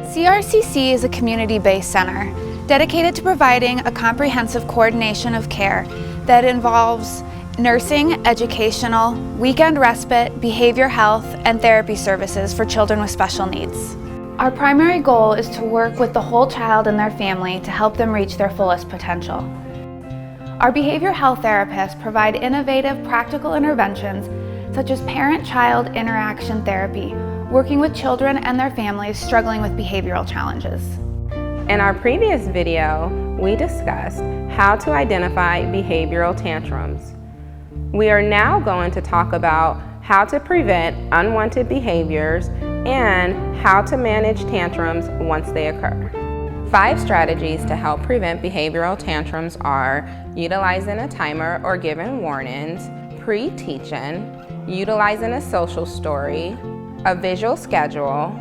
CRCC is a community-based center dedicated to providing a comprehensive coordination of care that involves nursing, educational, weekend respite, behavioral health, and therapy services for children with special needs. Our primary goal is to work with the whole child and their family to help them reach their fullest potential. Our behavioral health therapists provide innovative, practical interventions such as parent-child interaction therapy, working with children and their families struggling with behavioral challenges. In our previous video, we discussed how to identify behavioral tantrums. We are now going to talk about how to prevent unwanted behaviors and how to manage tantrums once they occur. 5 strategies to help prevent behavioral tantrums are utilizing a timer or giving warnings, pre-teaching, utilizing a social story, a visual schedule,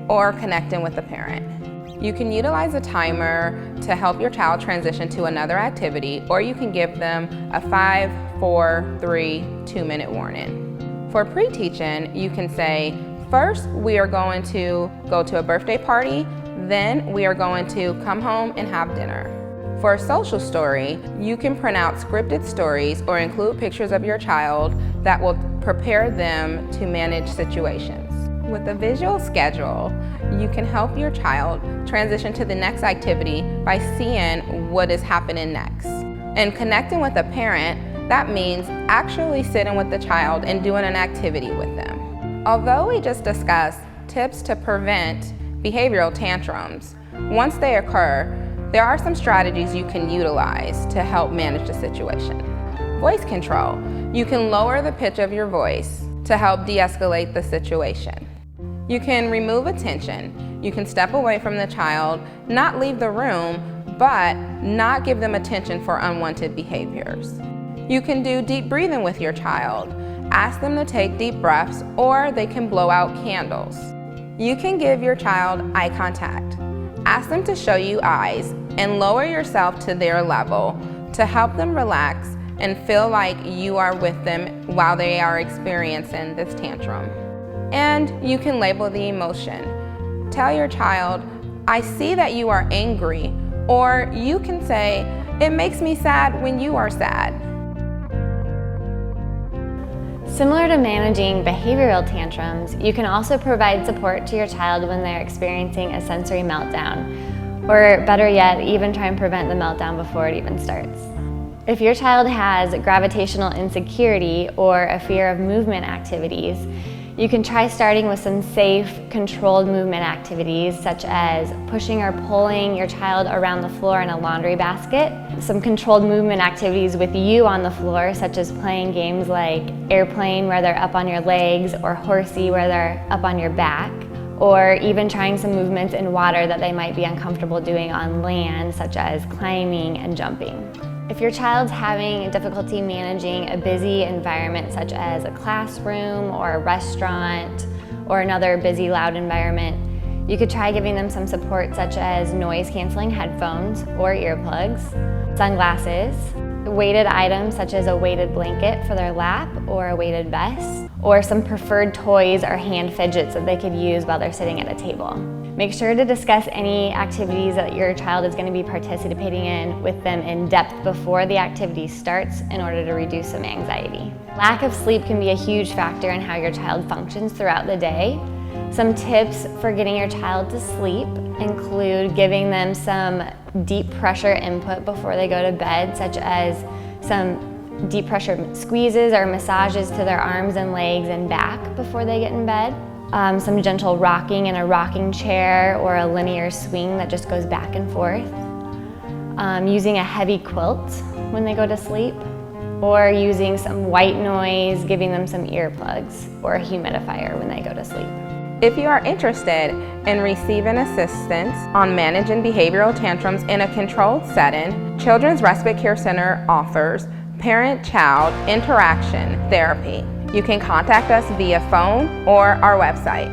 or connecting with the parent. You can utilize a timer to help your child transition to another activity, or you can give them a 5, 4, 3, 2-minute warning. For pre-teaching, you can say, first we are going to go to a birthday party, then we are going to come home and have dinner. For a social story, you can print out scripted stories or include pictures of your child that will prepare them to manage situations. With a visual schedule, you can help your child transition to the next activity by seeing what is happening next. And connecting with a parent, that means actually sitting with the child and doing an activity with them. Although we just discussed tips to prevent behavioral tantrums, once they occur, there are some strategies you can utilize to help manage the situation. Voice control. You can lower the pitch of your voice to help de-escalate the situation. You can remove attention. You can step away from the child, not leave the room, but not give them attention for unwanted behaviors. You can do deep breathing with your child. Ask them to take deep breaths, or they can blow out candles. You can give your child eye contact. Ask them to show you eyes and lower yourself to their level to help them relax and feel like you are with them while they are experiencing this tantrum. And you can label the emotion. Tell your child, I see that you are angry, or you can say, it makes me sad when you are sad. Similar to managing behavioral tantrums, you can also provide support to your child when they're experiencing a sensory meltdown, or better yet, even try and prevent the meltdown before it even starts. If your child has gravitational insecurity or a fear of movement activities, you can try starting with some safe, controlled movement activities such as pushing or pulling your child around the floor in a laundry basket. Some controlled movement activities with you on the floor, such as playing games like airplane where they're up on your legs, or horsey where they're up on your back, or even trying some movements in water that they might be uncomfortable doing on land, such as climbing and jumping. If your child's having difficulty managing a busy environment such as a classroom or a restaurant or another busy, loud environment, you could try giving them some support such as noise-canceling headphones or earplugs, sunglasses, weighted items such as a weighted blanket for their lap or a weighted vest, or some preferred toys or hand fidgets that they could use while they're sitting at a table. Make sure to discuss any activities that your child is going to be participating in with them in depth before the activity starts in order to reduce some anxiety. Lack of sleep can be a huge factor in how your child functions throughout the day. Some tips for getting your child to sleep include giving them some deep pressure input before they go to bed, such as some deep pressure squeezes or massages to their arms and legs and back before they get in bed. Some gentle rocking in a rocking chair or a linear swing that just goes back and forth. Using a heavy quilt when they go to sleep, or using some white noise, giving them some earplugs or a humidifier when they go to sleep. If you are interested in receiving assistance on managing behavioral tantrums in a controlled setting, Children's Respite Care Center offers parent-child interaction therapy. You can contact us via phone or our website.